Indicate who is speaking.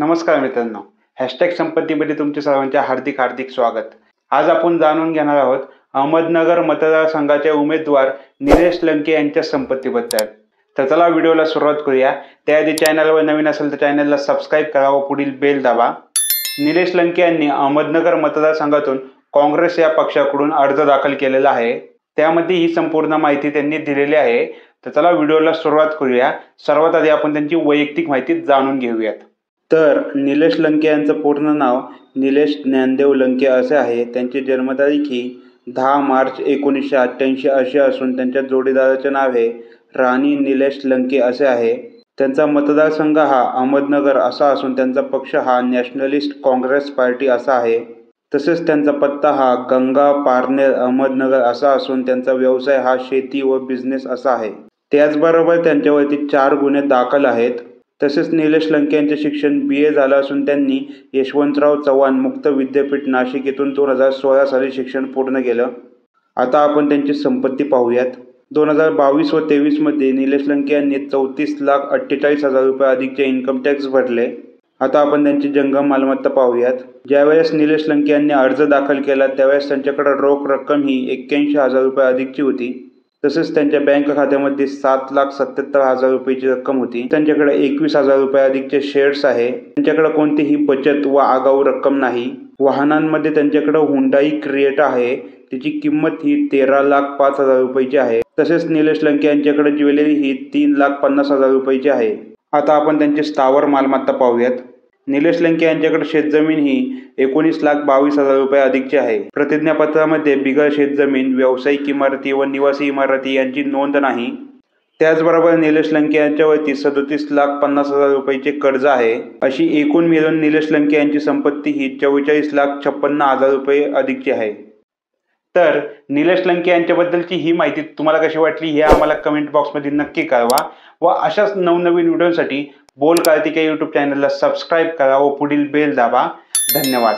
Speaker 1: नमस्कार मित्रांनो, हॅशटॅग संपत्तीमध्ये तुमचे सर्वांचे हार्दिक हार्दिक स्वागत. आज आपण जाणून घेणार आहोत अहमदनगर मतदारसंघाचे उमेदवार निलेश लंके यांच्या संपत्तीबद्दल. तर चला व्हिडिओला सुरुवात करूया. त्याआधी चॅनलवर नवीन असेल तर चॅनलला सबस्क्राईब करा व पुढील बेल दाबा. निलेश लंके यांनी अहमदनगर मतदारसंघातून काँग्रेस या पक्षाकडून अर्ज दाखल केलेला आहे. त्यामध्ये ही संपूर्ण माहिती त्यांनी दिलेली आहे. तर चला व्हिडिओला सुरुवात करूया. सर्वात आधी आपण त्यांची वैयक्तिक माहिती जाणून घेऊयात. तर निलेश लंके यांचं पूर्ण नाव निलेश ज्ञानदेव लंके असे आहे. त्यांची जन्मतारीख ही 10 मार्च 1988 अशी असून त्यांच्या जोडीदाराचे नाव हे राणी निलेश लंके असे आहे. त्यांचा मतदारसंघ हा अहमदनगर असा असून त्यांचा पक्ष हा नॅशनलिस्ट काँग्रेस पार्टी असा आहे. तसेच त्यांचा पत्ता हा गंगा पारनेर अहमदनगर असा असून त्यांचा व्यवसाय हा शेती व बिझनेस असा आहे. त्याचबरोबर त्यांच्यावरती 4 गुन्हे दाखल आहेत. तसेच निलेश लंके यांचे शिक्षण BA झालं असून त्यांनी यशवंतराव चव्हाण मुक्त विद्यापीठ नाशिक येथून 2016 साली शिक्षण पूर्ण केलं. आता आपण त्यांची संपत्ती पाहूयात. 2022 व 23 मध्ये निलेश लंके यांनी 34,48,000 रुपये अधिकचे इन्कम टॅक्स भरले. आता आपण त्यांची जंगम मालमत्ता पाहूयात. ज्यावेळेस निलेश लंके यांनी अर्ज दाखल केला त्यावेळेस त्यांच्याकडे रोख रक्कम ही 81,000 रुपये अधिकची होती. तसेच त्यांच्या बँक खात्यामध्ये 7,77,000 रुपयाची रक्कम होती. त्यांच्याकडे 21,000 रुपये अधिकचे शेअर्स आहे. त्यांच्याकडे कोणतीही बचत व आगाऊ रक्कम नाही. वाहनांमध्ये त्यांच्याकडे हुंडाई क्रिएटा आहे. तिची किंमत ही 13,05,000 रुपयाची आहे. तसेच निलेश लंके यांच्याकडे ज्वेलरी ही 3,50,000 रुपयाची आहे. आता आपण त्यांची स्थावर मालमत्ता पाहूयात. निलेश लंके यांच्याकडे शेतजमीन ही 19,22,000 रुपये अधिकची आहे. प्रतिज्ञापत्रामध्ये बिगर शेतजमीन, व्यावसायिक इमारती व निवासी इमारती यांची नोंद नाही. त्याचबरोबर निलेश लंके यांच्यावरती 37,50,000 रुपयाचे कर्ज आहे. अशी एकूण मिळून निलेश लंके यांची संपत्ती ही 44,56,000 रुपये अधिकची आहे. तर निलेश लंके यांच्याबद्दलची ही माहिती तुम्हाला कशी वाटली हे आम्हाला कमेंट बॉक्समध्ये नक्की कळवा व अशाच नवनवीन व्हिडिओसाठी बोल कार्तिकेय यूट्यूब चॅनलला सबस्क्राईब करा व पुढील बेल दाबा. धन्यवाद.